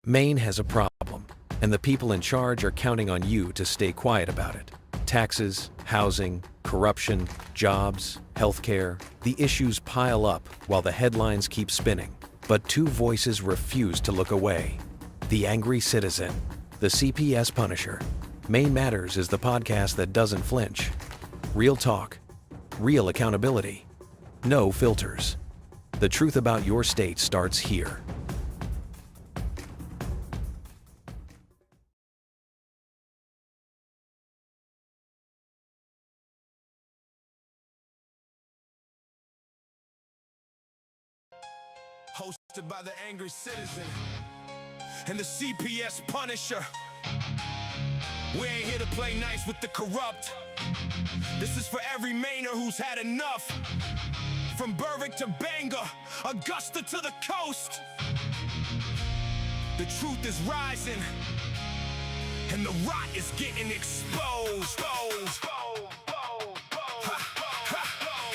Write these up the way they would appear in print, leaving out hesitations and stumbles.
Maine has a problem, and the people in charge are counting on you to stay quiet about it. Taxes, housing, corruption, jobs, healthcare, the issues pile up while the headlines keep spinning. But two voices refuse to look away. The Angry Citizen, the CPS Punisher. Maine Matters is the podcast that doesn't flinch. Real talk, real accountability, no filters. The truth about your state starts here. Hosted by the Angry Citizen and the CPS Punisher. We ain't here to play nice with the corrupt. This is for every Mainer who's had enough. From Berwick to Bangor, Augusta to the coast. The truth is rising, and the rot is getting exposed.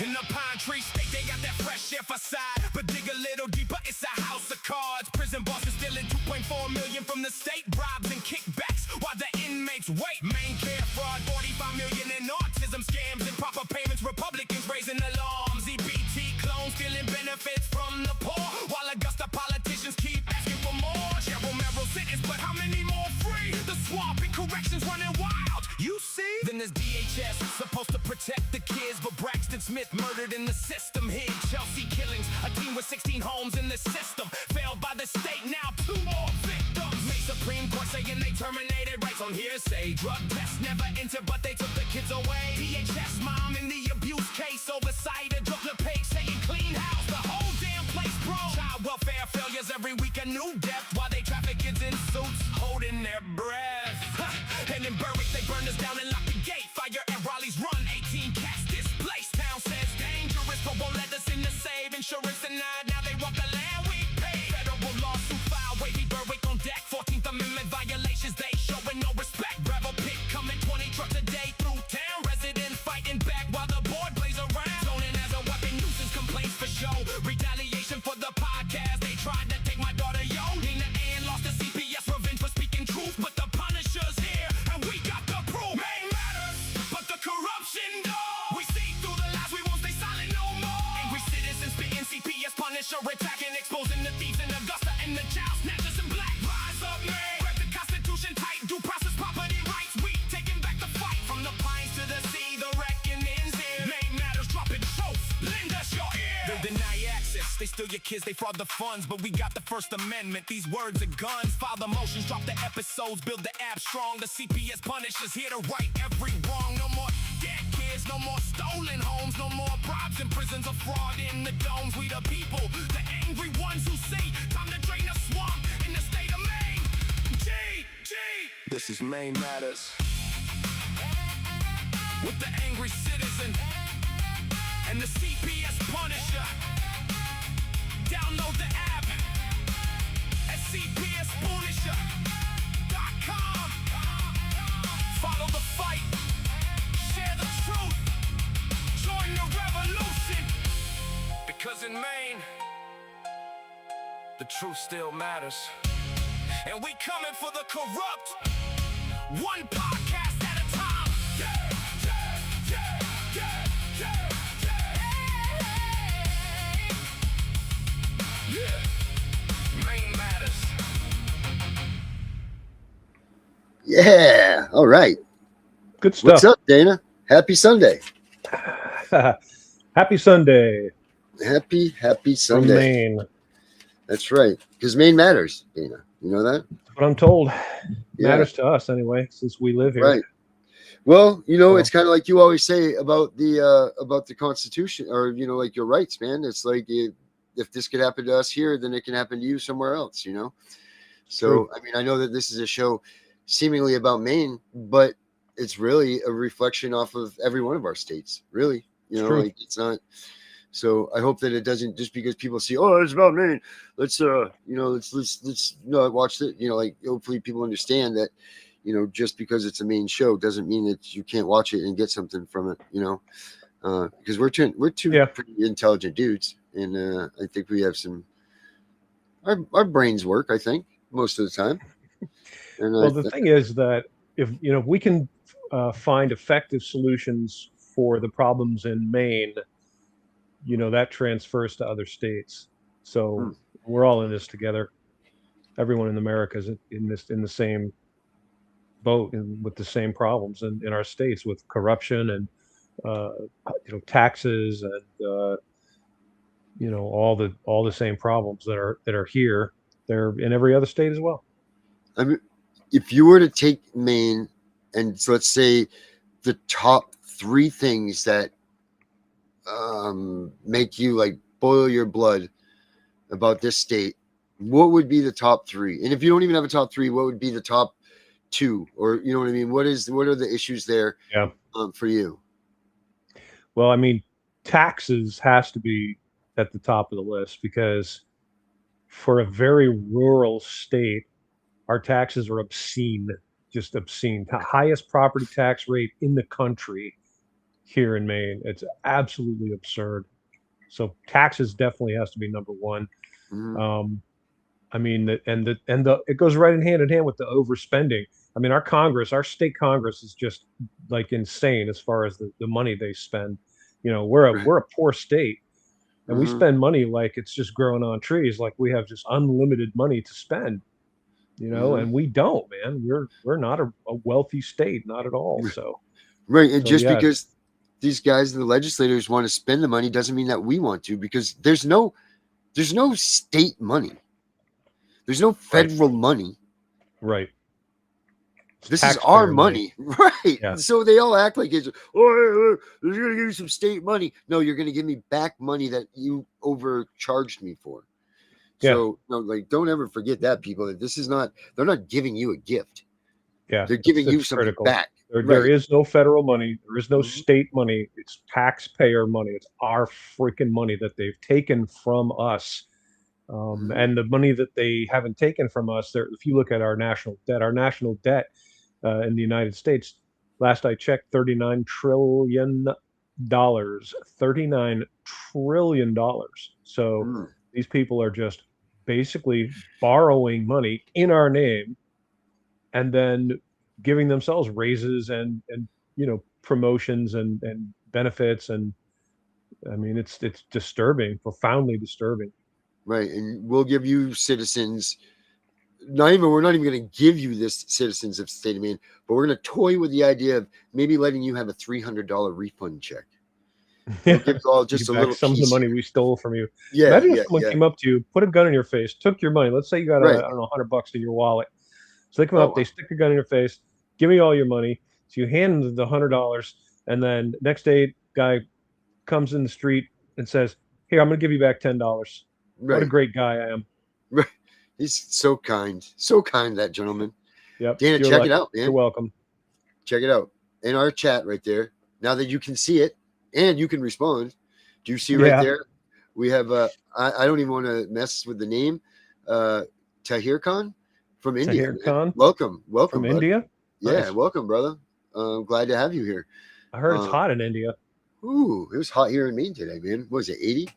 In the pine tree state, they got that fresh air facade. But dig a little deeper, it's a house of cards. Prison bosses stealing 2.4 million from the state. Bribes and kickbacks while the inmates wait. Main care fraud, 45 million in autism scams. Improper payments, Republicans raising alarms. EBT clones stealing benefits from the poor, while Augusta politicians keep asking for more. Cheryl Merrill sentence, but how many more free? The swamp and corrections running wild, you see? Then there's DHS, supposed to protect the kids, but Braxton Smith murdered in the system. Hid Chelsea killings, a team with 16 homes in the system. Failed by the state, now 2 more victims. May Supreme Court saying they terminated rights on hearsay. Drug tests never entered, but they took the kids away. DHS mom in the abuse case, oversight a drug page saying clean house, the whole damn place, bro. Child welfare failures every week, a new death, while they traffic kids in suits, holding their breath. And in Berwick, they burned us down and locked the gate. Fire at Raleigh's run, 18 cats displaced. Town says dangerous, but won't let us in to save. Insurance denied, now they want the land we pay. Federal lawsuit filed, wavy Berwick on deck. 14th Amendment violations, they showing no respect. Gravel pit coming 20 trucks a day through town. Residents fighting back while the board plays around. Zoning as a weapon, nuisance complaints for show. Retaliation for the podcast, they tried to take my daughter, yo. Nina Ann lost the CPS revenge for speaking truth, but the Punisher's here, and we got the proof. Maine matters, but the corruption don't. We see through the lies, we won't stay silent no more. Angry citizens spitting CPS Punisher, attacking, exposing the thieves in Augusta and the child snatchers in black. Rise up, man. Grab the Constitution tight, due process, property rights. We taking back the fight from the pines to the sea. The reckoning's here. Maine Matters dropping tropes. Lend us your ear. They deny access, they steal your kids, they fraud the funds, but we got the First Amendment. These words are guns. File the motions, drop the episodes, build the app strong. The CPS Punisher's here to right every wrong. No more dead kids, no more stolen homes, no more bribes in prisons of fraud in the domes. We the people, the angry ones who say time to drain the swamp in the state of Maine. G. This is Maine Matters with the Angry Citizen and the CPS Punisher. Download the app at cpspunisher.com. Follow the fight, share the truth, join the revolution. Because in Maine, the truth still matters. And we coming for the corrupt, one podcast at a time. Yeah. Maine Matters. Yeah. All right. Good stuff. What's up, Dana? Happy Sunday. Happy Sunday. Happy From Sunday. Maine. That's right. Because Maine matters, Dana. You know that? That's what I'm told. Yeah. Matters to us anyway, since we live here. Right. Well, it's kind of like you always say about the Constitution, or like your rights, man. It's like if this could happen to us here, then it can happen to you somewhere else. So True. I mean, I know that this is a show seemingly about Maine, but it's really a reflection off of every one of our states. Really, True. like it's not. So I hope that it doesn't, just because people see, oh, it's about Maine, let's watch it. Like hopefully people understand that, just because it's a Maine show doesn't mean that you can't watch it and get something from it. Because we're two pretty intelligent dudes, and I think we have some. Our brains work, I think, most of the time. And Well, the thing is that if we can find effective solutions for the problems in Maine, that transfers to other states. So mm, we're all in this together. Everyone in America is in the same boat and with the same problems in our states with corruption and uh, taxes and all the same problems that are here. They're in every other state as well. I mean, if you were to take Maine and so let's say the top three things that make you like boil your blood about this state, what would be the top three? And if you don't even have a top three, what would be the top two? Or you know what I mean? What are the issues there Yeah. for you? Well, I mean, taxes has to be at the top of the list because for a very rural state, our taxes are obscene, just obscene. Highest property tax rate in the country here in Maine. It's absolutely absurd. So taxes definitely has to be number one. Mhm. Um, I mean, and the it goes right in hand with the overspending. I mean, our state Congress is just like insane as far as the money they spend. We're a Right. we're a poor state, and we Mhm. spend money like it's just growing on trees, like we have just unlimited money to spend. Mhm. And we don't, man. We're not a wealthy state, not at all. So Right. And so just yeah, because these guys, the legislators, want to spend the money doesn't mean that we want to, because there's no state money. There's no right, federal money. right. It's This is our taxpayer money. money, right? Yeah, So they all act like it's, oh, you're going to give me some state money. No, you're going to give me back money that you overcharged me for. yeah, So, no, like, don't ever forget that, people. That this is not, they're not giving you a gift. yeah. They're It's giving you it's something critical. back. There Right. is no federal money. There is no Mhm. state money. It's taxpayer money. It's our freaking money that they've taken from us. Mhm. And the money that they haven't taken from us, if you look at our national debt in the United States, last I checked, $39 trillion, $39 trillion. So Mm. these people are just basically borrowing money in our name and then giving themselves raises and promotions and benefits. And I mean, it's disturbing, profoundly disturbing. Right. And we'll give you citizens, we're not even going to give you this citizens of the state of Maine, but we're going to toy with the idea of maybe letting you have a $300 refund check. We'll Yeah, give you all you just get a back little some of the piece money here. we stole from you. Yeah. Imagine if Yeah. someone Yeah. came up to you, put a gun in your face, took your money. Let's say you got Right. I don't know, $100 in your wallet. So they come Oh, up, they wow. stick a gun in your face, give me all your money. So you hand them the $100, and then next day, guy comes in the street and says, "Here, I'm gonna give you back $10. What a Right. great guy I am." Right. He's so kind. So kind, that gentleman. Yep, Dana, you're check like, it out, you're man. welcome. Check it out. In our chat right there. Now that you can see it and you can respond, do you see right Yeah, there? We have I don't even want to mess with the name. Tahir Khan from India, Tahir man. Khan Welcome. from Welcome, bud. India. Yeah, Nice. welcome, brother. Glad to have you here. I heard it's Uh, hot in India. ooh, it was hot here in Maine today, man. What was it, 80?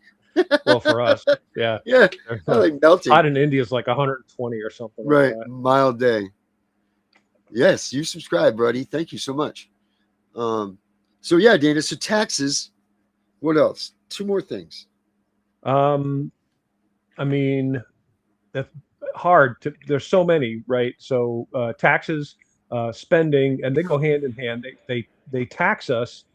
Well, for us, yeah. Yeah, There's I a, like melting. hot in India is like 120 or something like Right, that. mild day. Yes, you subscribe, buddy. Thank you so much. Um, so yeah, Dana. So taxes. What else? Two more things. Um, I mean, that's hard to. There's so many, right? So taxes, spending, and they go hand in hand. They tax us,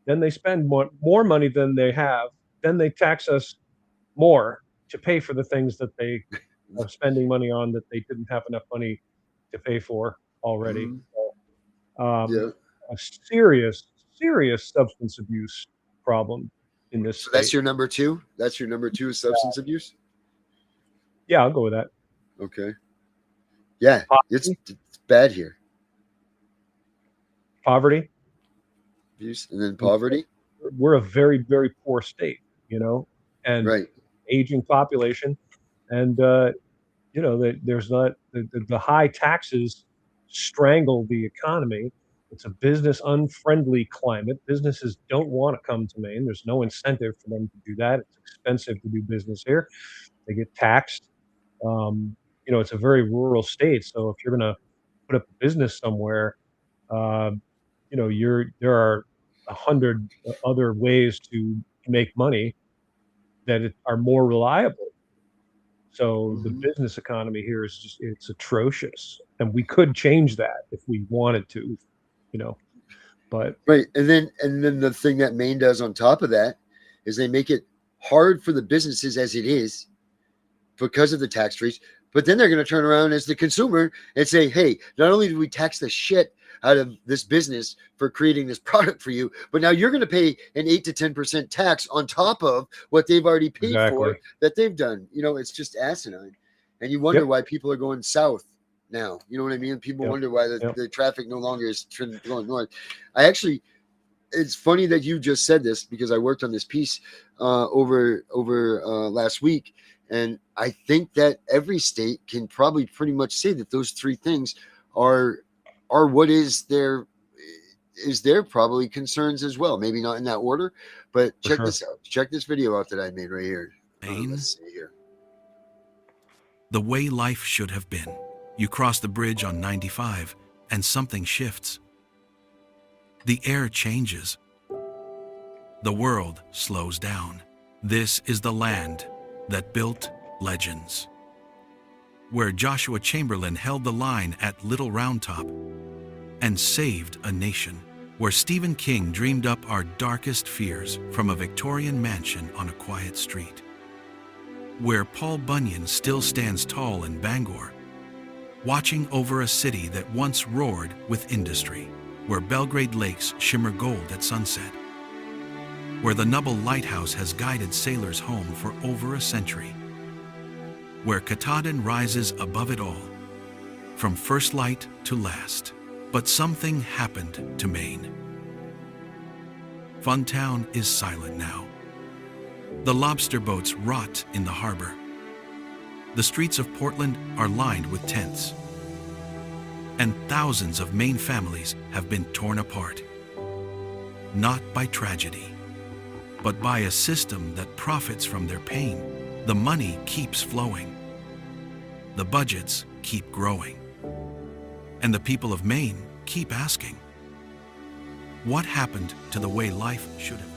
then they spend more money than they have, then they tax us more to pay for the things that they are spending money on that they didn't have enough money to pay for already. Mhm. Um, Yeah. a serious substance abuse problem in this So that's state. your number two. That's your number two is substance abuse. Yeah, I'll go with that. Okay. Yeah, it's, Poverty, it's bad here. poverty. Abuse and then I mean, poverty. we're a very poor state, and Right. aging population, and there's not the high taxes strangle the economy. It's a business unfriendly climate. Businesses don't want to come to Maine. There's no incentive for them to do that. It's expensive to do business here. They get taxed. Um, it's a very rural state. So if you're going to put up a business somewhere, uh, there are 100 other ways to make money that are more reliable. So the Mhm. business economy here is it's atrocious, and we could change that if we wanted to, you know. But Right. And then the thing that Maine does on top of that is they make it hard for the businesses as it is because of the tax rates. But then they're going to turn around as the consumer and say, hey, not only do we tax the shit out of this business for creating this product for you, but now you're going to pay an 8 to 10% tax on top of what they've already paid exactly, for that they've done. It's just asinine. And you wonder yep, why people are going south now. You know what I mean? People yep, wonder why yep, the traffic no longer is going north. I actually, it's funny that you just said this because I worked on this piece over last week, and I think that every state can probably pretty much say that those three things are what is their probably concerns as well. Maybe not in that order, but for check sure. this out. Check this video out that I made right here. Maine, Let's see here. the way life should have been. You cross the bridge on 95 and something shifts. The air changes. The world slows down. This is the land that built legends. Where Joshua Chamberlain held the line at Little Round Top and saved a nation. Where Stephen King dreamed up our darkest fears from a Victorian mansion on a quiet street. Where Paul Bunyan still stands tall in Bangor, watching over a city that once roared with industry. Where Belgrade lakes shimmer gold at sunset. Where the Nubble Lighthouse has guided sailors home for over a century. Where Katahdin rises above it all, from first light to last. But something happened to Maine. Funtown is silent now. The lobster boats rot in the harbor. The streets of Portland are lined with tents. And thousands of Maine families have been torn apart. Not by tragedy, but by a system that profits from their pain. The money keeps flowing. The budgets keep growing. And the people of Maine keep asking, what happened to the way life should have been?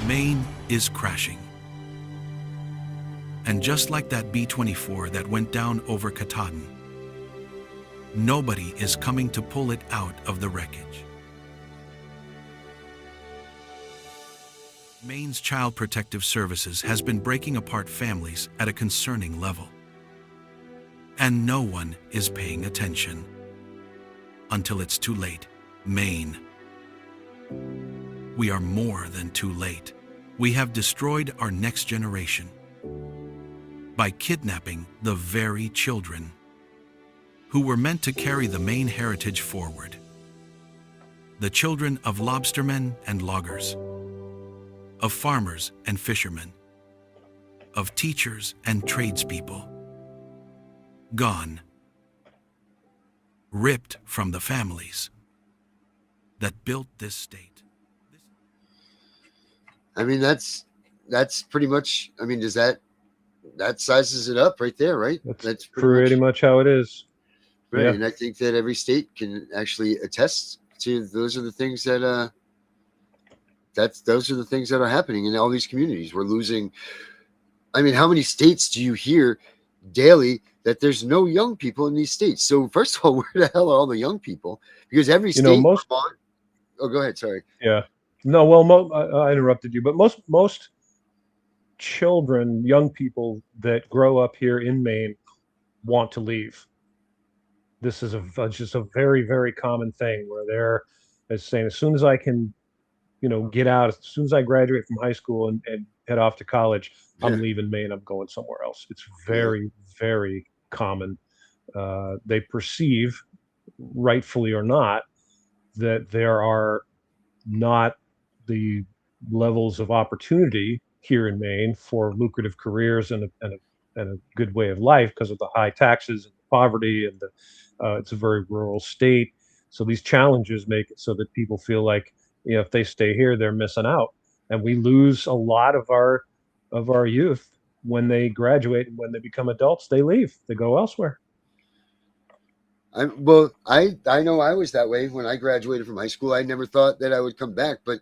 Maine is crashing. And just like that B-24 that went down over Katahdin, nobody is coming to pull it out of the wreckage. Maine's Child Protective Services has been breaking apart families at a concerning level. And no one is paying attention. Until it's too late. Maine. We are more than too late. We have destroyed our next generation by kidnapping the very children who were meant to carry the Maine heritage forward. The children of lobstermen and loggers, of farmers and fishermen, of teachers and tradespeople. Gone. Ripped from the families that built this state. I mean, that's pretty much. I mean, does that sizes it up right there, right? That's pretty much how it is. Right. Yeah. And I think that every state can actually attest to those are the things that those are the things that are happening in all these communities. We're losing. I mean, how many states do you hear daily that there's no young people in these states? So first of all, where the hell are all the young people? Because every state. Most. Oh, go ahead. Sorry. Yeah. No. Well, I interrupted you, but most children, young people that grow up here in Maine, want to leave. This is just a very, very common thing where they're saying, as soon as I can, get out, as soon as I graduate from high school and head off to college, I'm leaving Maine. I'm going somewhere else. It's very, very common. They perceive, rightfully or not, that there are not the levels of opportunity here in Maine for lucrative careers and a good way of life because of the high taxes and poverty and it's a very rural state. So these challenges make it so that people feel like if they stay here, they're missing out. and we lose a lot of our youth when they graduate and when they become adults. They leave, they go elsewhere. I know I was that way when I graduated from high school. I never thought that I would come back, but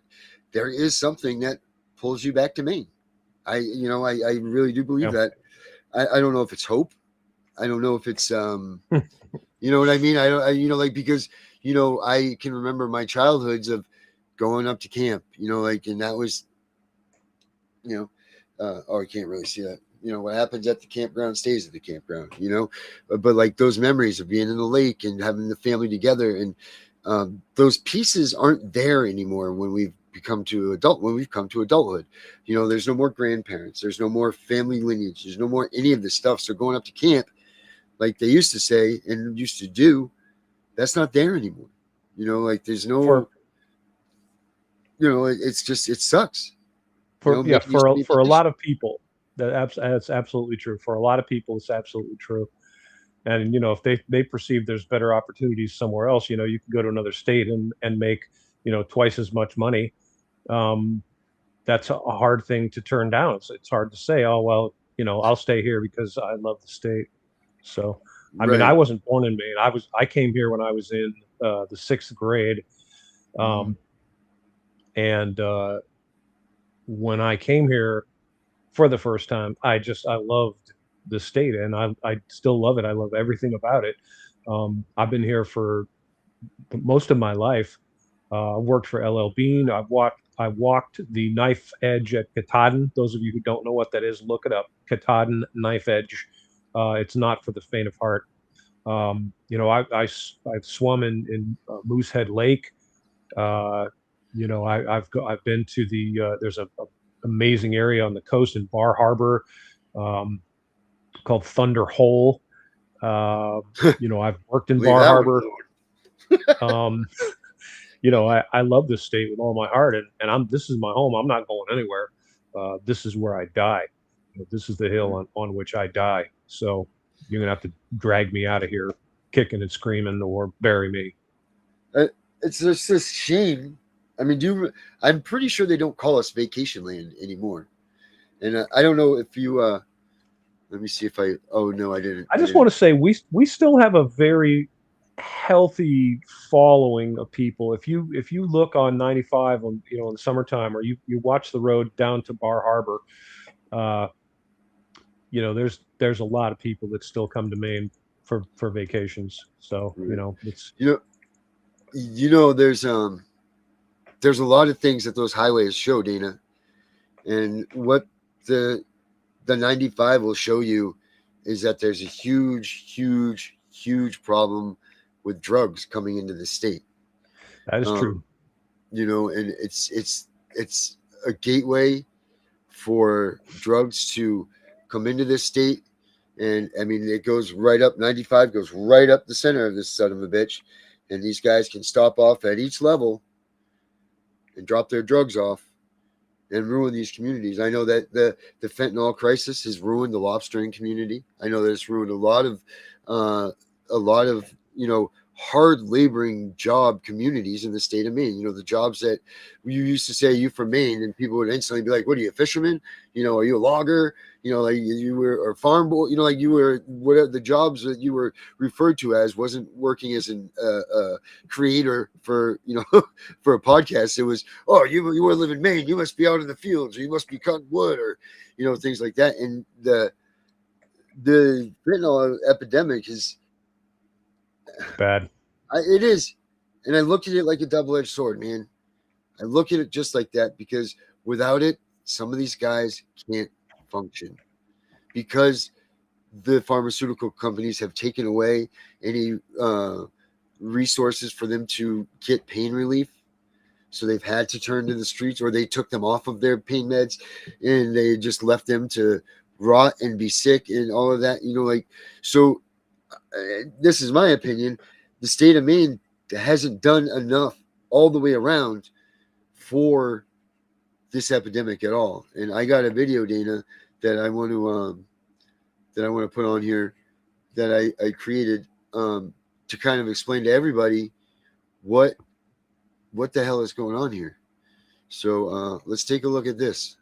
there is something that pulls you back to Maine. I really do believe Yeah. that. I don't know if it's hope. I don't know if it's you know what I mean? Because I can remember my childhoods of going up to camp, and that was, I can't really see that. What happens at the campground stays at the campground, but like those memories of being in the lake and having the family together, and those pieces aren't there anymore when we've come to adulthood. There's no more grandparents, there's no more family lineage, there's no more any of this stuff. So going up to camp, like they used to say and used to do, that's not there anymore. Like there's no, For it's just, it sucks. for yeah Making these for a decisions. lot of people, that's absolutely true. For a lot of people, it's absolutely true. And if they perceive there's better opportunities somewhere else, you can go to another state and make twice as much money. um that's a hard thing to turn down. It's hard to say, oh well, I'll stay here because I love the state. So I mean, I Right. wasn't born in Maine. I came here when I was in the sixth grade. Mhm. um and when I came here for the first time, I loved the state, and I still love it. I love everything about it. I've been here for most of my life. I worked for LL Bean. I walked the knife edge at Katahdin. Those of you who don't know what that is, look it up. Katahdin knife edge. It's not for the faint of heart. I've swum in Moosehead Lake. Uh, I've been to there's a amazing area on the coast in Bar Harbor, um, called Thunder Hole. I've worked in Leave Bar that one Harbor. alone. Um, I love this state with all my heart, and this is my home. I'm not going anywhere. This is where I die. This is the hill on which I die. So you're gonna have to drag me out of here, kicking and screaming, or bury me. Uh, it's just a shame. I mean, I'm pretty sure they don't call us vacation land anymore. And I don't know if you. Let me see if I. Oh no, I didn't. I I just want didn't. to say we still have a very healthy following of people. If you look on 95 on in the summertime, or you watch the road down to Bar Harbor, uh, there's a lot of people that still come to Maine for vacations. So Right. it's You know. There's a lot of things that those highways show, Dana, and what the the 95 will show you is that there's a huge, huge, huge problem with drugs coming into the state. that is Um, true. and it's a gateway for drugs to come into this state. And I mean, it goes right up 95, goes right up the center of this son of a bitch. And these guys can stop off at each level and drop their drugs off and ruin these communities. I know that the fentanyl crisis has ruined the lobstering community. I know that it's ruined uh, a lot of hard laboring job communities in the state of Maine. The jobs that you used to say, "Are you from Maine?" and people would instantly be like, "What are you, a fisherman? Are you a logger? Like you were a farm boy. Like you were whatever the jobs that you were referred to as wasn't working as an creator for for a podcast. It was, oh, you want to live in Maine, you must be out in the fields, or you must be cutting wood, or things like that. And the fentanyl epidemic is It's bad. it is, and I look at it like a double-edged sword, man. I look at it just like that because without it, some of these guys can't function because the pharmaceutical companies have taken away any resources for them to get pain relief. So they've had to turn to the streets, or they took them off of their pain meds and they just left them to rot and be sick and all of that. So this is my opinion. The state of Maine hasn't done enough all the way around for this epidemic at all. And I got a video, Dana, that I want to put on here that I created to kind of explain to everybody what the hell is going on here. So let's take a look at this.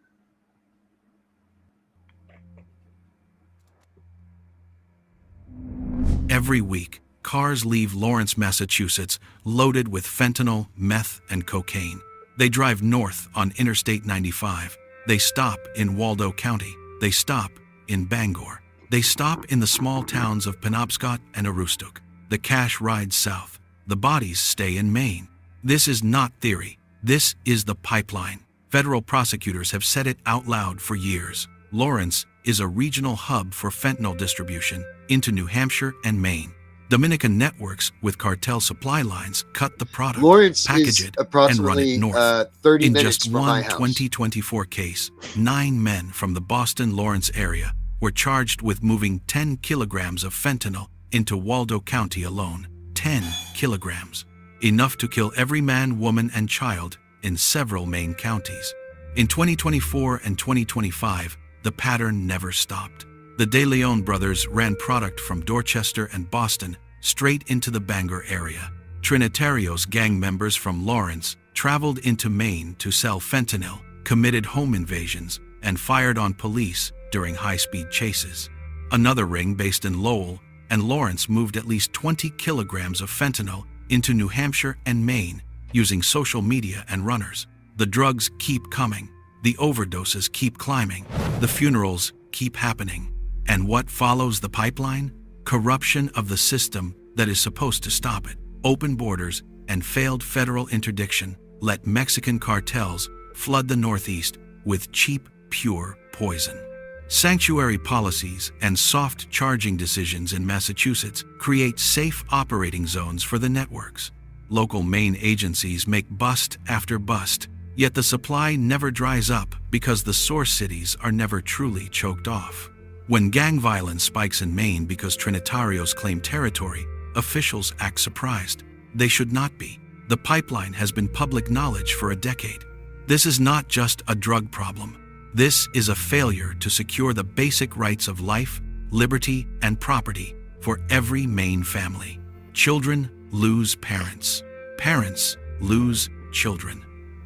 Every week, cars leave Lawrence, Massachusetts, loaded with fentanyl, meth, and cocaine. They drive north on Interstate 95. They stop in Waldo County. They stop in Bangor. They stop in the small towns of Penobscot and Aroostook. The cash rides south. The bodies stay in Maine. This is not theory. This is the pipeline. Federal prosecutors have said it out loud for years. Lawrence is a regional hub for fentanyl distribution into New Hampshire and Maine. Dominican networks with cartel supply lines cut the product, Lawrence package is it, and run it approximately north. 30 In minutes just from my one house. 2024 case, 9 men from the Boston-Lawrence area were charged with moving 10 kilograms of fentanyl into Waldo County alone. 10 kilograms. Enough to kill every man, woman, and child in several Maine counties. In 2024 and 2025, the pattern never stopped. The De Leon brothers ran product from Dorchester and Boston straight into the Bangor area. Trinitarios gang members from Lawrence traveled into Maine to sell fentanyl, committed home invasions, and fired on police during high-speed chases. Another ring based in Lowell and Lawrence moved at least 20 kilograms of fentanyl into New Hampshire and Maine using social media and runners. The drugs keep coming. The overdoses keep climbing. The funerals keep happening. And what follows the pipeline? Corruption of the system that is supposed to stop it. Open borders and failed federal interdiction let Mexican cartels flood the Northeast with cheap, pure poison. Sanctuary policies and soft charging decisions in Massachusetts create safe operating zones for the networks. Local Maine agencies make bust after bust, yet the supply never dries up because the source cities are never truly choked off. When gang violence spikes in Maine because Trinitarios claim territory, officials act surprised. They should not be. The pipeline has been public knowledge for a decade. This is not just a drug problem. This is a failure to secure the basic rights of life, liberty, and property for every Maine family. Children lose parents. Parents lose children.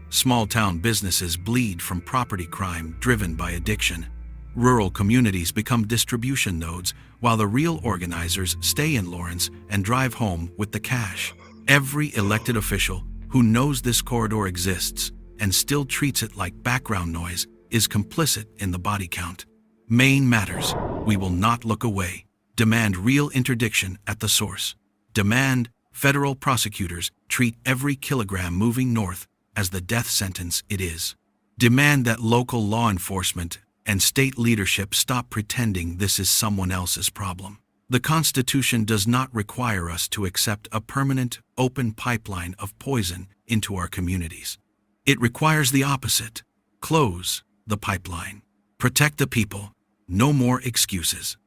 Small-town businesses bleed from property crime driven by addiction. Rural communities become distribution nodes while the real organizers stay in Lawrence and drive home with the cash. Every elected official who knows this corridor exists and still treats it like background noise is complicit in the body count. Maine matters. We will not look away. Demand real interdiction at the source. Demand federal prosecutors treat every kilogram moving north as the death sentence it is. Demand that local law enforcement and state leadership stop pretending this is someone else's problem. The Constitution does not require us to accept a permanent, open pipeline of poison into our communities. It requires the opposite. Close the pipeline. Protect the people. No more excuses.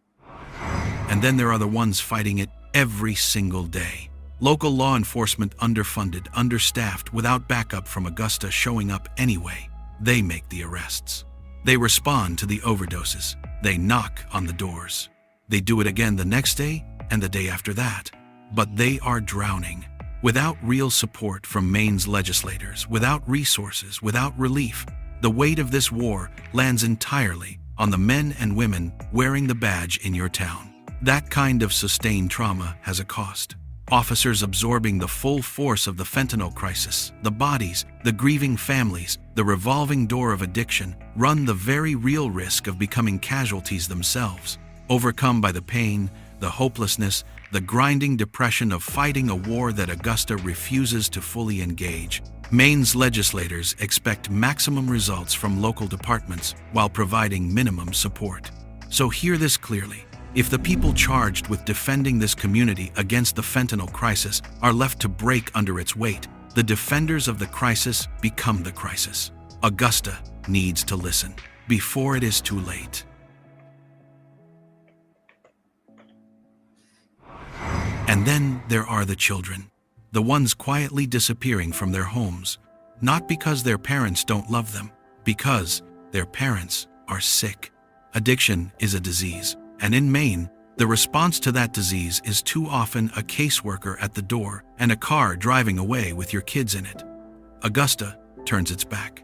And then there are the ones fighting it every single day. Local law enforcement underfunded, understaffed, without backup from Augusta showing up anyway. They make the arrests. They respond to the overdoses. They knock on the doors. They do it again the next day and the day after that. But they are drowning. Without real support from Maine's legislators, without resources, without relief, the weight of this war lands entirely on the men and women wearing the badge in your town. That kind of sustained trauma has a cost. Officers absorbing the full force of the fentanyl crisis, the bodies, the grieving families, the revolving door of addiction, run the very real risk of becoming casualties themselves, overcome by the pain, the hopelessness, the grinding depression of fighting a war that Augusta refuses to fully engage. Maine's legislators expect maximum results from local departments while providing minimum support. So hear this clearly. If the people charged with defending this community against the fentanyl crisis are left to break under its weight, the defenders of the crisis become the crisis. Augusta needs to listen before it is too late. And then there are the children, the ones quietly disappearing from their homes, not because their parents don't love them, because their parents are sick. Addiction is a disease, and in Maine, the response to that disease is too often a caseworker at the door and a car driving away with your kids in it. Augusta turns its back.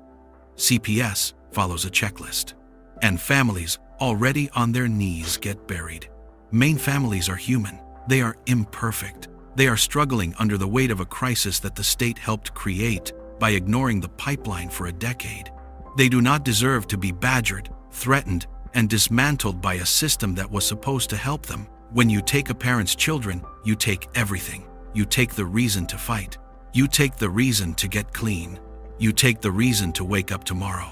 CPS follows a checklist. And families already on their knees get buried. Maine families are human. They are imperfect. They are struggling under the weight of a crisis that the state helped create by ignoring the pipeline for a decade. They do not deserve to be badgered, threatened, and dismantled by a system that was supposed to help them. When you take a parent's children, you take everything. You take the reason to fight. You take the reason to get clean. You take the reason to wake up tomorrow.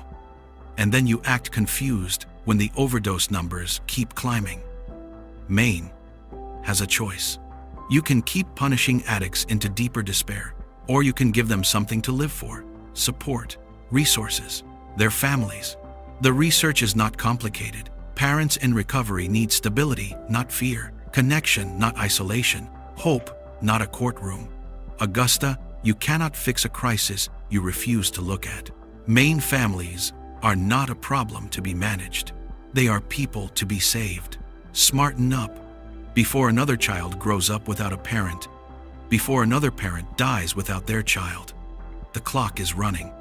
And then you act confused when the overdose numbers keep climbing. Maine has a choice. You can keep punishing addicts into deeper despair, or you can give them something to live for, support, resources, their families. The research is not complicated. Parents in recovery need stability, not fear, connection, not isolation, hope, not a courtroom. Augusta, you cannot fix a crisis you refuse to look at. Maine families are not a problem to be managed. They are people to be saved. Smarten up before another child grows up without a parent, before another parent dies without their child. The clock is running.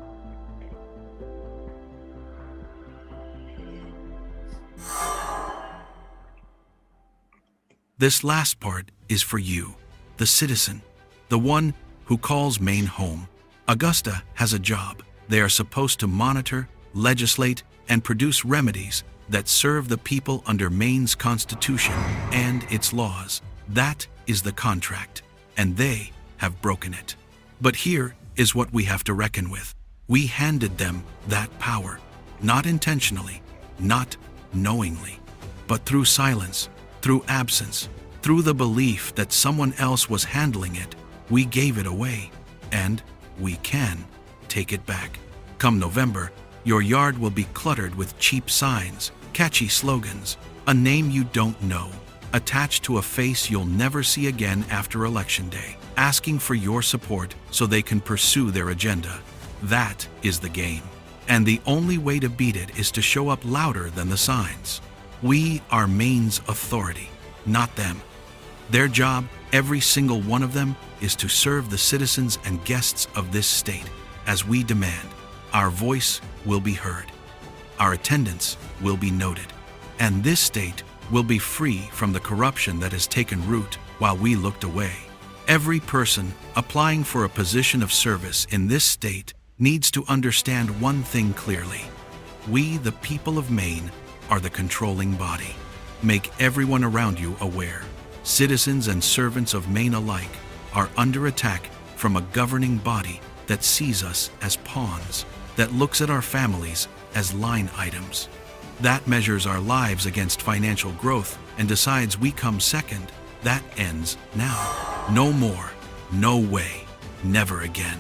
This last part is for you, the citizen, the one who calls Maine home. Augusta has a job. They are supposed to monitor, legislate, and produce remedies that serve the people under Maine's Constitution and its laws. That is the contract, and they have broken it. But here is what we have to reckon with. We handed them that power, not intentionally, not knowingly, but through silence, through absence, through the belief that someone else was handling it. We gave it away, and we can take it back. Come November, your yard will be cluttered with cheap signs, catchy slogans, a name you don't know, attached to a face you'll never see again after Election Day, asking for your support so they can pursue their agenda. That is the game. And the only way to beat it is to show up louder than the signs. We are Maine's authority, not them. Their job, every single one of them, is to serve the citizens and guests of this state. As we demand, our voice will be heard. Our attendance will be noted. And this state will be free from the corruption that has taken root while we looked away. Every person applying for a position of service in this state needs to understand one thing clearly. We, the people of Maine, are the controlling body. Make everyone around you aware. Citizens and servants of Maine alike are under attack from a governing body that sees us as pawns, that looks at our families as line items, that measures our lives against financial growth and decides we come second. That ends now. No more, no way, never again.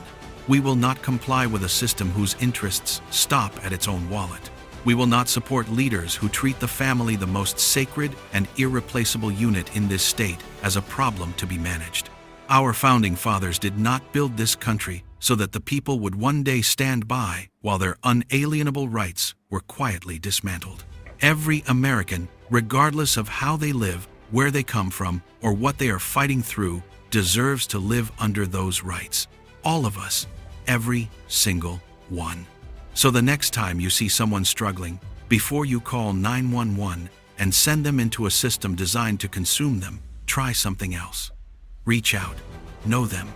We will not comply with a system whose interests stop at its own wallet. We will not support leaders who treat the family, the most sacred and irreplaceable unit in this state, as a problem to be managed. Our founding fathers did not build this country so that the people would one day stand by while their unalienable rights were quietly dismantled. Every American, regardless of how they live, where they come from, or what they are fighting through, deserves to live under those rights. All of us, every single one. So the next time you see someone struggling, before you call 911 and send them into a system designed to consume them, try something else. Reach out, know them,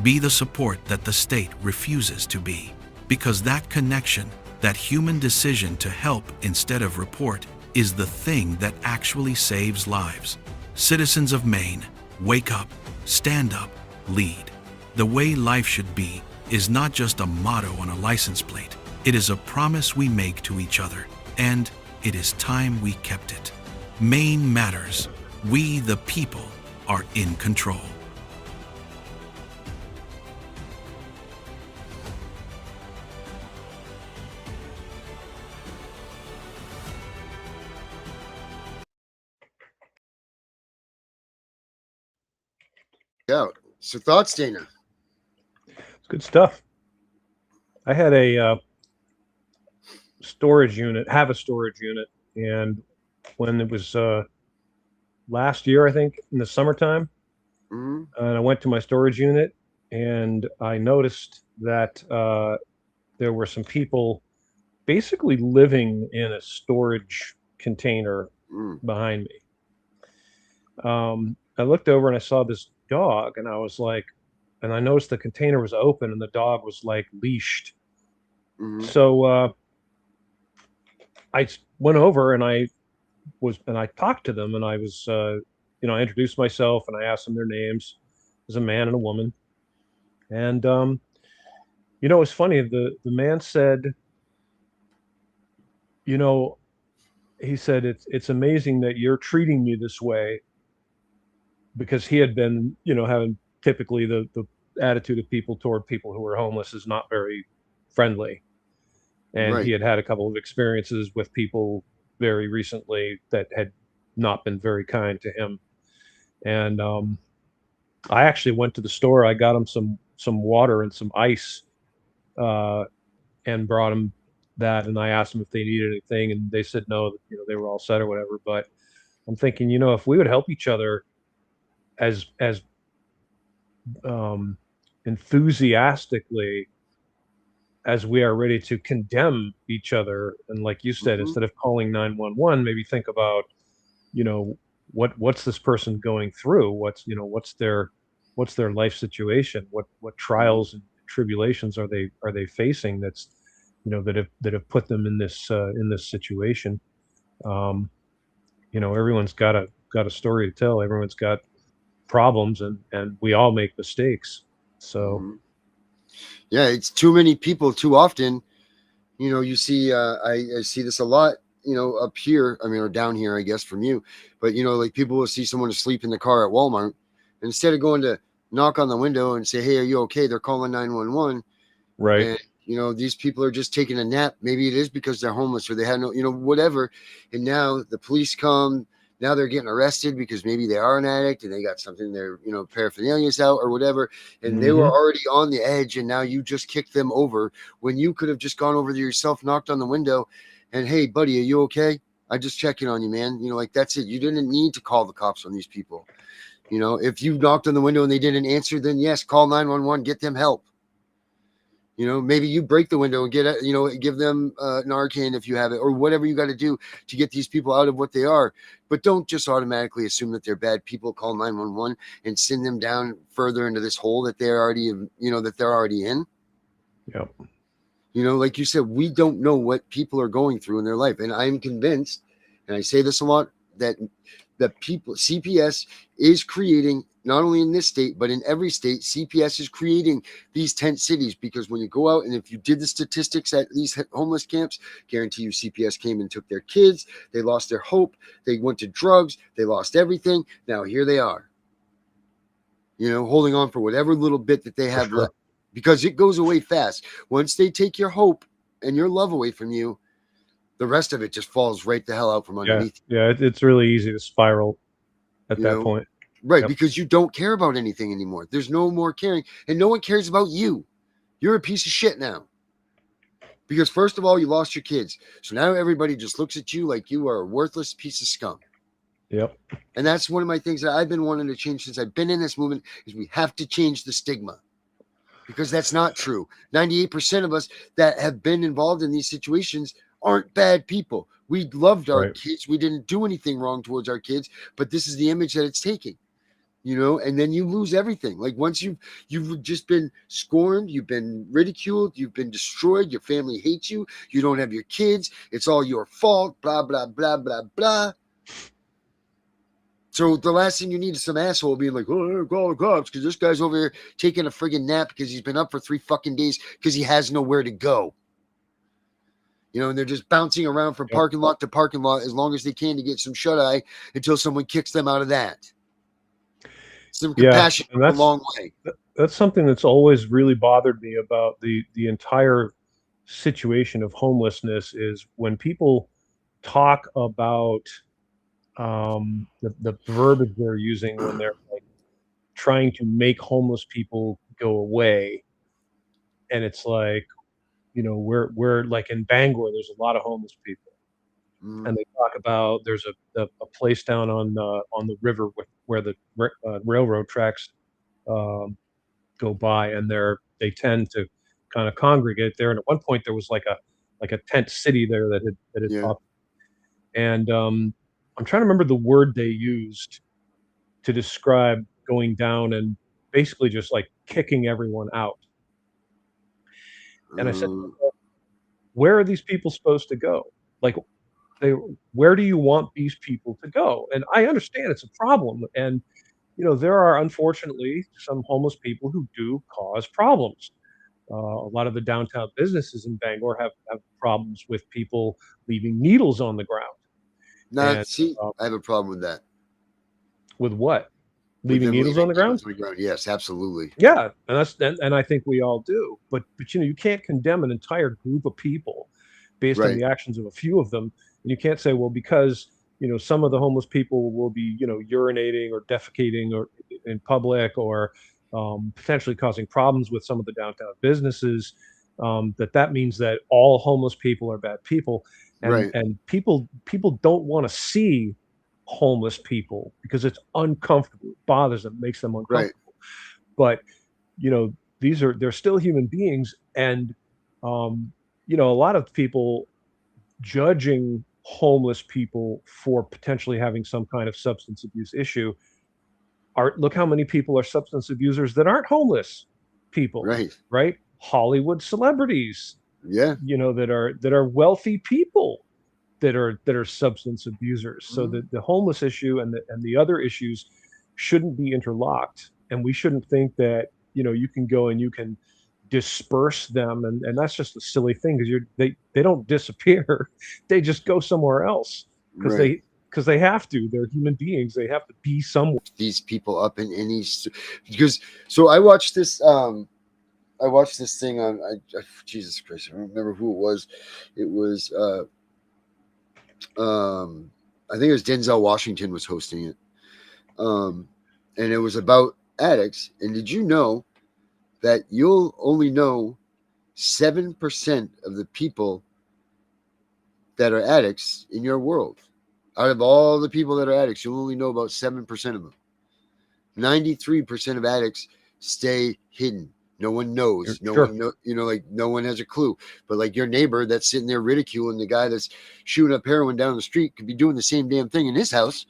be the support that the state refuses to be. Because that connection, that human decision to help instead of report, is the thing that actually saves lives. Citizens of Maine, wake up, stand up, lead. The way life should be is not just a motto on a license plate. It is a promise we make to each other, and it is time we kept it. Maine matters. We, the people, are in control. Out. So thoughts, Dana? It's good stuff. I had a storage unit, and when it was last year, I think, in the summertime, Mm-hmm. and I went to my storage unit, and I noticed that there were some people basically living in a storage container Mm. behind me. I looked over and I saw this dog, and I was like, and I noticed the container was open and the dog was like leashed. Hmm. So I went over and I talked to them, and I was I introduced myself and I asked them their names. There's a man and a woman, and it was funny. The man said, you know, he said it's amazing that you're treating me this way, because he had been, having typically the attitude of people toward people who are homeless is not very friendly. And he Right. had had a couple of experiences with people very recently that had not been very kind to him. And I actually went to the store. I got him some water and some ice, uh, and brought him that. And I asked them if they needed anything, and they said no. That, they were all set or whatever. But I'm thinking, if we would help each other as um, enthusiastically as we are ready to condemn each other, and like you said, Hmm. instead of calling 911, maybe think about, you know, what's this person going through? What's their life situation? What Hmm. trials and tribulations are they facing? That's that have put them in this situation. Um, everyone's got a story to tell. Everyone's got problems, and we all make mistakes. So Hmm. Yeah, it's too many people too often. You see, I see this a lot. Up here, I mean, or down here, I guess from you. But like people will see someone asleep in the car at Walmart, and instead of going to knock on the window and say, "Hey, are you okay?" They're calling 911, right. and these people are just taking a nap. Maybe it is because they're homeless or they had no, whatever. And now the police come. Now they're getting arrested because maybe they are an addict and they got something, their paraphernalia's out or whatever, and they were Hmm. already on the edge, and now you just kicked them over when you could have just gone over there yourself, knocked on the window, and, "Hey, buddy, are you okay? I just checking on you, man." Like, that's it. You didn't need to call the cops on these people. If you knocked on the window and they didn't answer, then yes, call 911, get them help. Maybe you break the window and give them Narcan if you have it, or whatever you got to do to get these people out of what they are. But don't just automatically assume that they're bad people, call 911 and send them down further into this hole that they're already in. Yeah. Like you said, we don't know what people are going through in their life. And I'm convinced, and I say this a lot, that people, CPS is creating, not only in this state, but in every state, CPS is creating these tent cities, because when you go out and if you did the statistics at these homeless camps, guarantee you CPS came and took their kids. They lost their hope. They went to drugs. They lost everything. Now here they are, holding on for whatever little bit that they For have sure. left, because it goes away fast. Once they take your hope and your love away from you, the rest of it just falls right the hell out from Yeah. underneath Yeah. It's really easy to spiral at you, that point. right? Yep. Because you don't care about anything anymore. There's no more caring, and no one cares about you. You're a piece of shit now. Because first of all, you lost your kids. So now everybody just looks at you like you are a worthless piece of scum. Yep. And that's one of my things that I've been wanting to change since I've been in this movement, is we have to change the stigma. Because that's not true. 98% of us that have been involved in these situations aren't bad people. We loved our Right. kids. We didn't do anything wrong towards our kids, but this is the image that it's taking. And then you lose everything. Like, once you've just been scorned, you've been ridiculed, you've been destroyed, your family hates you, you don't have your kids, it's all your fault, blah blah blah blah blah. So the last thing you need is some asshole being like, "Oh, call the cops because this guy's over here taking a friggin' nap because he's been up for 3 fucking days because he has nowhere to go." And they're just bouncing around from Yep. parking lot to parking lot as long as they can to get some shut eye until someone kicks them out of that. Some Yeah. compassion And goes a long way. that's something that's always really bothered me about the entire situation of homelessness, is when people talk about the verbiage they're using when they're like trying to make homeless people go away. And it's like, we're like in Bangor, there's a lot of homeless people, Mm, and they talk about there's a place down on the river where the railroad tracks um, go by, and they tend to kind of congregate there. And at one point, there was like a like a tent city there that had Yeah. popped. And I'm trying to remember the word they used to describe going down and basically just like kicking everyone out. And I said, Uh, where are these people supposed to go? Like, they, where do you want these people to go? And I understand it's a problem. And, there are unfortunately some homeless people who do cause problems. A lot of the downtown businesses in Bangor have problems with people leaving needles on the ground. Not And see, uh, I have a problem with that. with what? With Leaving them needles leaving on the ground? needles on the ground. Yes, absolutely. Yeah, and I think we all do. But you can't condemn an entire group of people based on Right. the actions of a few of them. And you can't say, well, because some of the homeless people will be urinating or defecating or in public or potentially causing problems with some of the downtown businesses. That means that all homeless people are bad people, and Right. and people don't want to see homeless people because it's uncomfortable. It bothers them, makes them Right. uncomfortable. But they're still human beings, and um, a lot of people judging homeless people for potentially having some kind of substance abuse issue are look how many people are substance abusers that aren't homeless people, Right. right? Hollywood celebrities, Yeah. that are wealthy people that are substance abusers. So Mhm. the homeless issue and the other issues shouldn't be interlocked, and we shouldn't think that you can go and you can disperse them, and that's just a silly thing because they don't disappear. They just go somewhere else because Right. they have to. They're human beings. They have to be somewhere. These people up in any because so I watched this thing on Jesus Christ, I don't remember who it was. It was I think it was Denzel Washington was hosting it. Um and it was about addicts. And did you know that you'll only know 7% of the people that are addicts in your world? Out of all the people that are addicts, you'll only know about 7% of them. 93% of addicts stay hidden. No one knows. No Sure. one know, like no one has a clue. But like your neighbor that's sitting there ridiculing the guy that's shooting up heroin down the street could be doing the same damn thing in his house.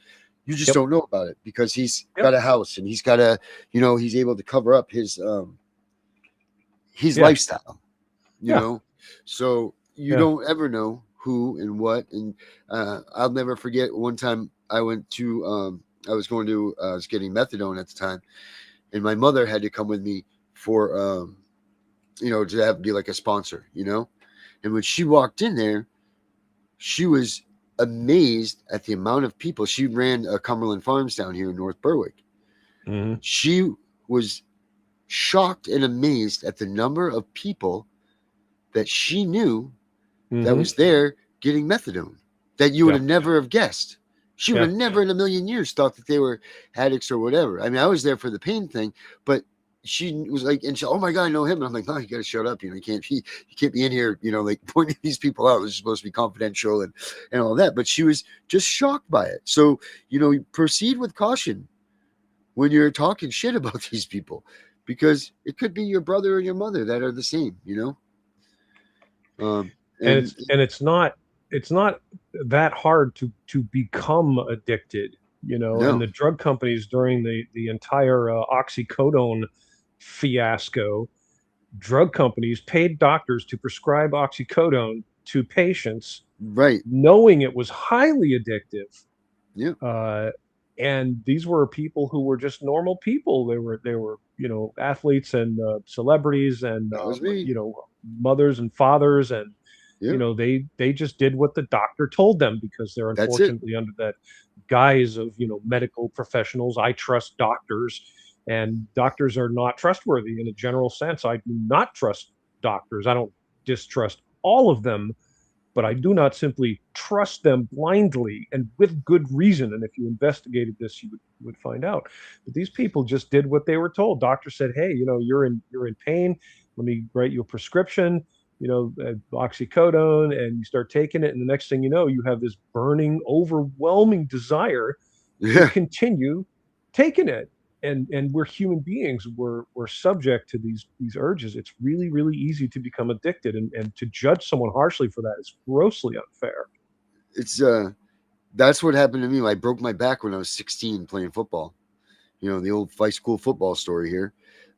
You just Yep. don't know about it because he's Yep. got a house and he's got he's able to cover up his Yeah. lifestyle, Yeah. So you Yeah. don't ever know who and what. And I'll never forget one time I went to I was getting methadone at the time, and my mother had to come with me for to be like a sponsor, and when she walked in there, she was amazed at the amount of people. She ran Cumberland Farms down here in North Berwick. Hmm. She was shocked and amazed at the number of people that she knew that Hmm. was there getting methadone that you would Yeah. have never have guessed. She would Yeah. have never in a million years thought that they were addicts or whatever. I mean, I was there for the pain thing, but she was like, and she, oh my God, I know him. And I'm like, no, you got to shut up. You can't be in here, like pointing these people out. It's supposed to be confidential and all that. But she was just shocked by it. So, proceed with caution when you're talking shit about these people, because it could be your brother or your mother that are the same, and and it's not that hard to become addicted, and no, the drug companies during the entire oxycodone fiasco, drug companies paid doctors to prescribe oxycodone to patients right. knowing it was highly addictive. Yeah, uh, and these were people who were just normal people. They were athletes and celebrities and that was me. mothers and fathers, and Yeah, they just did what the doctor told them because they're that's it. unfortunately under that guise of medical professionals. I trust doctors, and doctors are not trustworthy in a general sense. I do not trust doctors. I don't distrust all of them, but I do not simply trust them blindly and with good reason. And if you investigated this, you would find out. But these people just did what they were told. Doctor said, "Hey, you're in pain. Let me write you a prescription, oxycodone," and you start taking it, and the next thing you know, you have this burning, overwhelming desire to Yeah, continue taking it. and we're human beings. We're subject to these urges. It's really, really easy to become addicted, and to judge someone harshly for that is grossly unfair. It's that's what happened to me. I broke my back when I was 16 playing football. You know, the old high school football story here.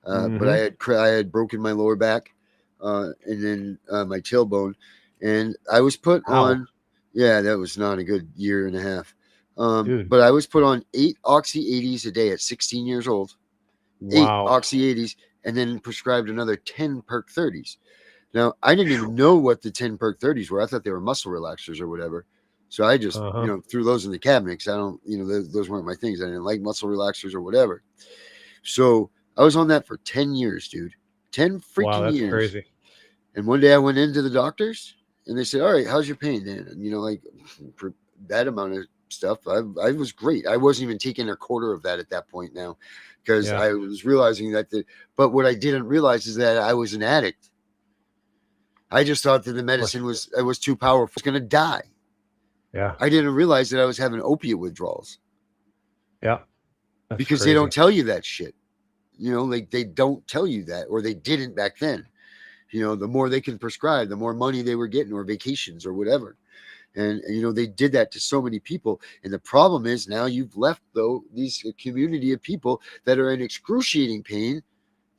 But Hmm. I had broken my lower back, and then my tailbone, and I was put Wow, on. Yeah, that was not a good year and a half. dude. But I was put on 8 Oxy 80s a day at 16 years old. Eight Wow. Oxy 80s, and then prescribed another 10 Perk 30s. Now, I didn't even know what the 10 Perk 30s were. I thought they were muscle relaxers or whatever. So I just, Uh-huh. threw those in the cabinet because I don't, those weren't my things. I didn't like muscle relaxers or whatever. So I was on that for 10 years, dude. 10 Wow, freaking that's years. crazy. And one day I went into the doctors and they said, "All right, how's your pain, Dan?" And, for that amount of stuff, I was great. I wasn't even taking a quarter of that at that point now because Yeah. I was realizing but what I didn't realize is that I was an addict. I just thought that the Of course. medicine was too powerful. I was going to die. Yeah. I didn't realize that I was having opiate withdrawals Yeah. That's because they don't crazy. tell you that shit. Like they don't tell you that, or they didn't back then. The more they can prescribe, the more money they were getting, or vacations, or whatever. And they did that to so many people. And the problem is now you've left these community of people that are in excruciating pain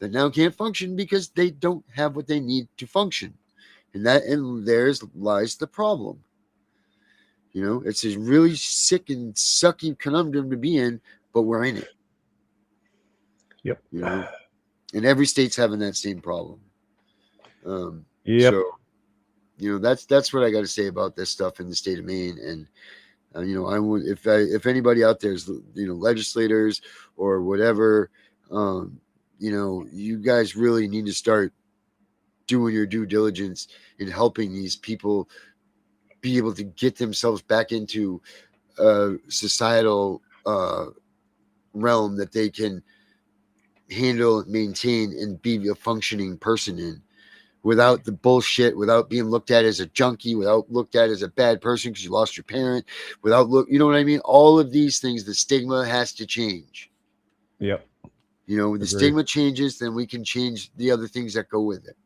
that now can't function because they don't have what they need to function. And there's lies the problem. It's a really sick and sucky conundrum to be in, but we're in it. Yep. You know, and every state's having that same problem. Yep. So that's what I got to say about this stuff in the state of Maine. And I would, if anybody out there is legislators or whatever, you guys really need to start doing your due diligence in helping these people be able to get themselves back into a societal realm that they can handle, maintain, and be a functioning person in, without the bullshit, without being looked at as a junkie, without looked at as a bad person because you lost your parent, you know what I mean? All of these things, the stigma has to change. Yep. When the Agreed. stigma changes, then we can change the other things that go with it.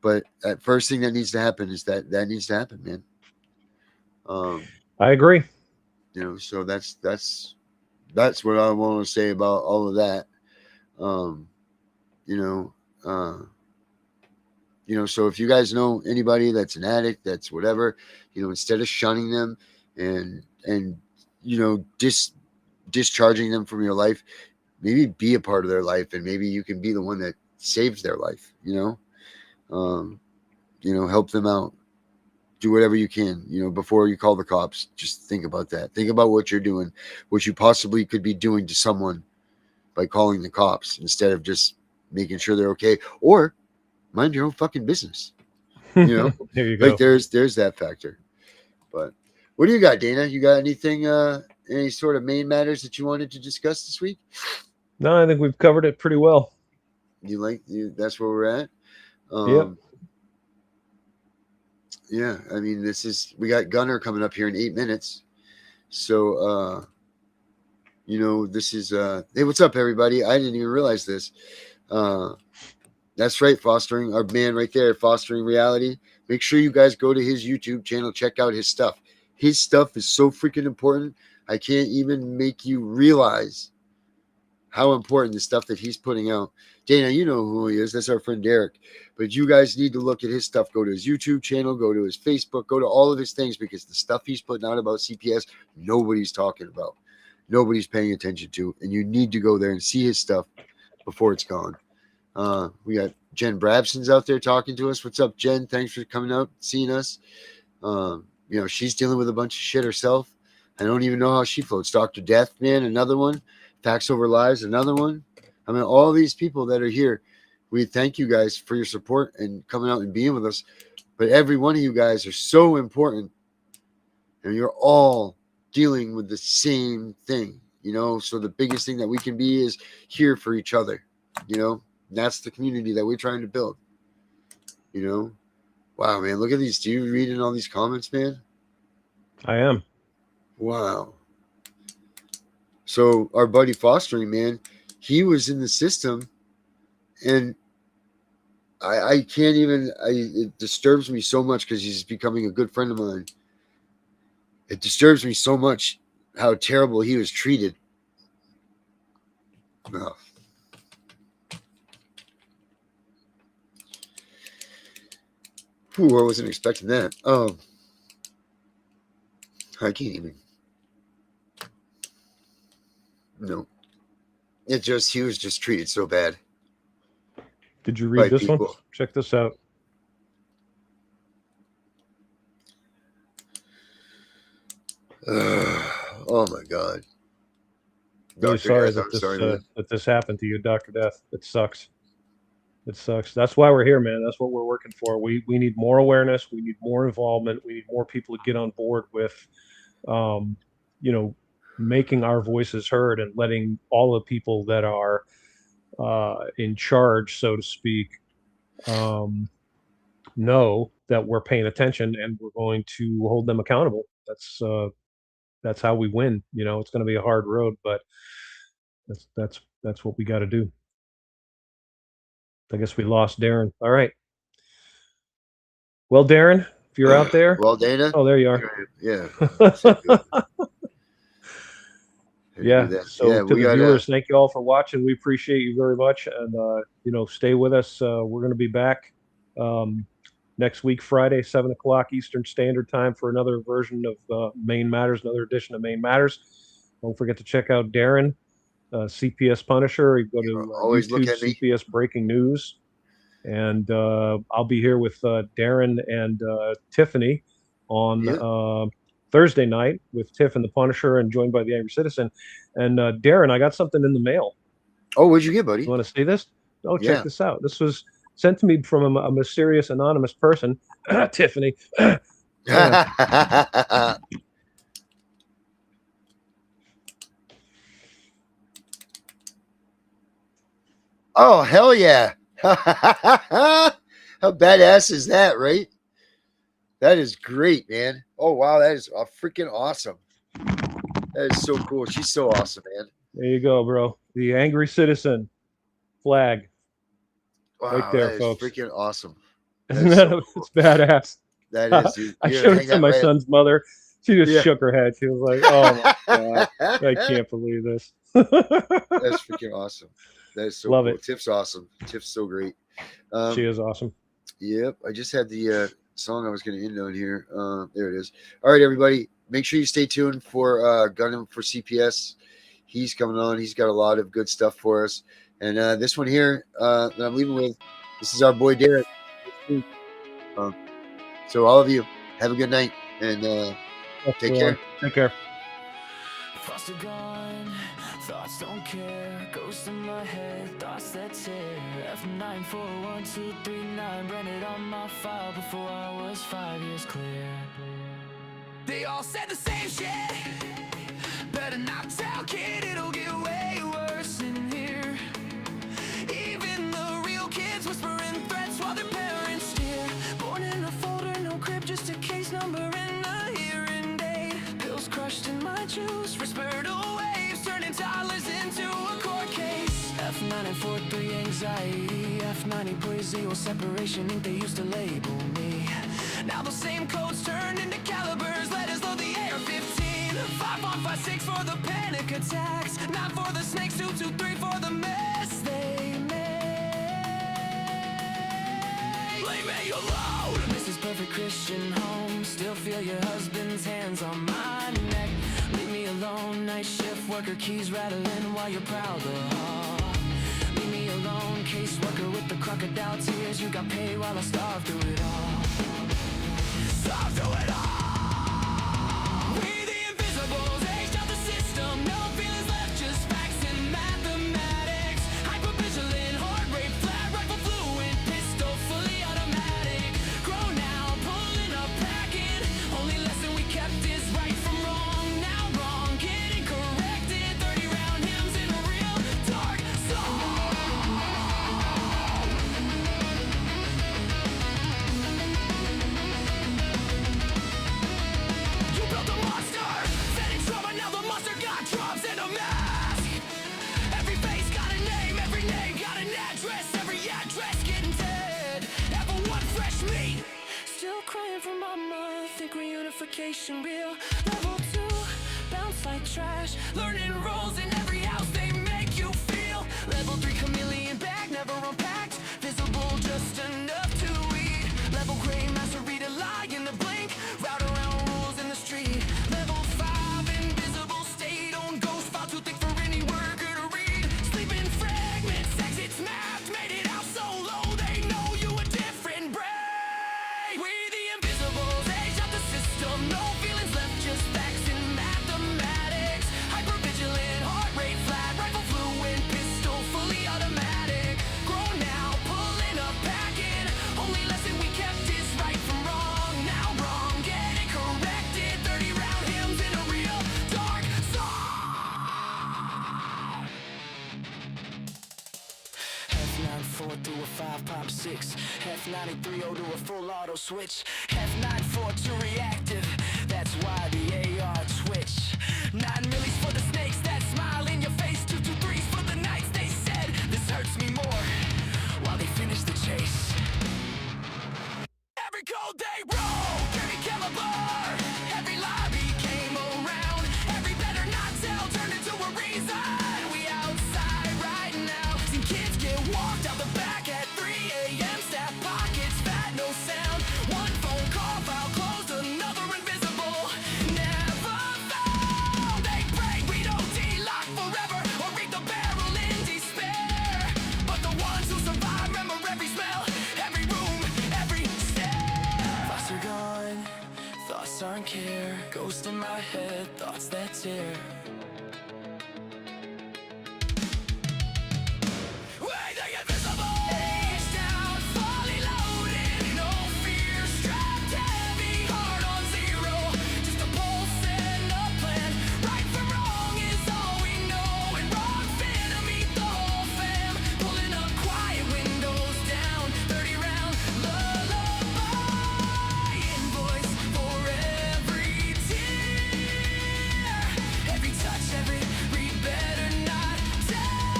But that first thing that needs to happen is that needs to happen, man. Um, I agree. so that's what I want to say about all of that. Um, you know, uh, so if you guys know anybody that's an addict, that's whatever, instead of shunning them and discharging them from your life, maybe be a part of their life, and maybe you can be the one that saves their life. Um, help them out. Do whatever you can. Before you call the cops, just think about that. Think about what you're doing, what you possibly could be doing to someone by calling the cops instead of just making sure they're okay, or mind your own fucking business. You know, There you like go. there's that factor. But what do you got, Dana? You got anything, any sort of main matters that you wanted to discuss this week? No, I think we've covered it pretty well. That's where we're at. Yep. Um, yeah, I mean, we got Gunner coming up here in 8 minutes. So, this is, hey, what's up, everybody? I didn't even realize this. Uh, that's right, Fostering, our man right there, Fostering Reality. Make sure you guys go to his YouTube channel, check out his stuff. His stuff is so freaking important. I can't even make you realize how important the stuff that he's putting out. Dana, you know who he is. That's our friend Derek. But you guys need to look at his stuff. Go to his YouTube channel, go to his Facebook, go to all of his things, because the stuff he's putting out about CPS, nobody's talking about. Nobody's paying attention to. And you need to go there and see his stuff before it's gone. We got Jen Brabson's out there talking to us. What's up, Jen? Thanks for coming out, seeing us. She's dealing with a bunch of shit herself. I don't even know how she floats. Dr. Death, man, another one. Facts Over Lives, another one. I mean, all these people that are here, we thank you guys for your support and coming out and being with us. But every one of you guys are so important, and you're all dealing with the same thing, So the biggest thing that we can be is here for each other, That's the community that we're trying to build, Wow, man, look at these. Do you read in all these comments, man? I am. Wow. So our buddy fostering, man, he was in the system, and I can't even. It disturbs me so much because he's becoming a good friend of mine. It disturbs me so much how terrible he was treated. Oh. Ooh, I wasn't expecting that. I can't even. No. He was just treated so bad. Did you read this people. one? Check this out. Oh my God. Really sorry Death, that this happened to you, Dr. Death. It sucks. It sucks. That's why we're here, man. That's what we're working for. We need more awareness. We need more involvement. We need more people to get on board with, making our voices heard and letting all the people that are in charge, so to speak, know that we're paying attention and we're going to hold them accountable. That's how we win. It's going to be a hard road, but that's what we got to do. I guess we lost Darren. All right. Well, Darren, if you're out there. Well, Dana. Oh, there you are. Yeah. Yeah. So to the viewers, thank you all for watching. We appreciate you very much, and stay with us. We're going to be back next week, Friday, 7:00 Eastern Standard Time, for another version of Maine Matters, another edition of Maine Matters. Don't forget to check out Darren, CPS Punisher. You go to always YouTube, look at me. CPS Breaking News, and I'll be here with Darren and Tiffany on Thursday night with Tiff and the Punisher, and joined by the Angry Citizen. And Darren, I got something in the mail. Oh, what'd you get, buddy? You want to see this? Oh, check this out. This was sent to me from a mysterious anonymous person, Tiffany. Oh, hell yeah. How badass is that, right? That is great, man. Oh, wow. That is freaking awesome. That is so cool. She's so awesome, man. There you go, bro. The Angry Citizen flag. Wow, right there, that folks. Is freaking awesome. Isn't that so it's badass? That is, dude. I showed it to my son's mother. She just shook her head. She was like, "Oh my God, I can't believe this." That's freaking awesome. That is so Love cool. it. Tiff's awesome. Tiff's so great. She is awesome. Yep. I just had the song I was going to end on here. There it is. All right, everybody. Make sure you stay tuned for Gunham for CPS. He's coming on. He's got a lot of good stuff for us. And this one here that I'm leaving with, this is our boy Derek. So all of you, have a good night, and take care. Take care. Thoughts are gone, thoughts don't care. Ghosts in my head, thoughts that tear. F941239 branded on my file before I was 5 years clear. They all said the same shit. Better not tell, kid, it'll get way worse in here. Even the real kids whispering threats while their parents steer. Born in a folder, no crib, just a case number and a hearing date. Pills crushed in my juice, respiratory waves turning toddlers into a court case. F943 anxiety, F90 separation ink, they used to label me. Now those same codes turned into calibers, letters load the AR-15. 5156 for the panic attacks, 9 for the snakes, 223 for the mess they made. Leave me alone. This is perfect Christian home. Still feel your husband's hands on my neck. Leave me alone. Night shift worker, keys rattling while you're proud of her. Leave me alone. Caseworker with the crocodile tears. You got paid while I starved through it all. Starved through it all. We the invisibles, aged out the system. No feelings left, just facts and mathematics. Hypervigilant, heart rate, flat rifle fluent, pistol fully automatic. Grown now, pulling up, packing. Only lesson we kept is right from wrong. Now wrong, getting corrected. 30-round hymns in a real dark song. reunification real. Level 2, bounce like trash. Learning roles in every house, they make you feel. Level 3, chameleon bag, never unpacked. Visible just enough to eat. Level gray, master read a lie in the blink. Route around rules in the street. Level 5, invisible state. On ghost file too thick for any worker to read. Sleeping fragments, exits mapped. Made it out so low, they know you a different breed. We the invisibles, age out the system. No feelings left, just facts and mathematics. Hypervigilant, heart rate flat. Rifle fluent, pistol fully automatic. Grown now, pulling up, packing. Only lesson we kept is right from wrong. Now wrong, get it corrected. 30 round hymns in a real dark song. F94 through a 5 pop 6. F93 to a full auto switch. F94 to reactive. That's why the AR twitch. 9 millis for the snakes that smile in your face. 223s for the nights they said this hurts me more. While they finish the chase. Every code they roll, every caliber, every lobby came around. Every better not tell turned into a reason. We outside right now. Seen kids get walked out the back at 3 a.m. Staff pockets, fat, no sound. One phone call, file closed, another invisible. Never found. They pray we don't delock forever or read the barrel in despair. But the ones who survive remember every smell, every room, every stare. Thoughts are gone, thoughts aren't care. Ghost in my head, thoughts that tear. Way the invisible. Age down, fully loaded. No fear, strapped heavy, heart on zero. Just a pulse and a plan. Right from wrong is all we know. And wrong finna meet the whole fam. Pulling up quiet, windows down. 30 round lullaby. Invoice for every tear. Every touch, every read, better not tell.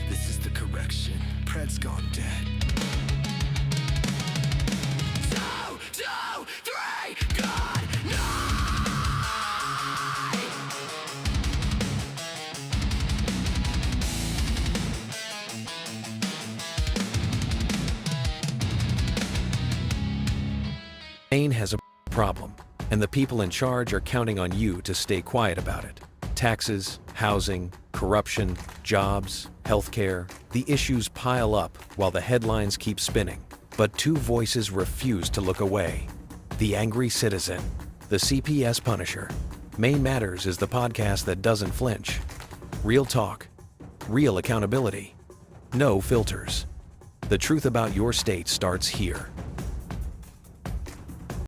This is the correction. Pred's gone dead. 2, 2, 3, God, night. Maine has a problem, and the people in charge are counting on you to stay quiet about it. Taxes, housing, corruption, jobs, healthcare, the issues pile up while the headlines keep spinning. But two voices refuse to look away. The Angry Citizen, the CPS Punisher. Maine Matters is the podcast that doesn't flinch. Real talk, real accountability, no filters. The truth about your state starts here.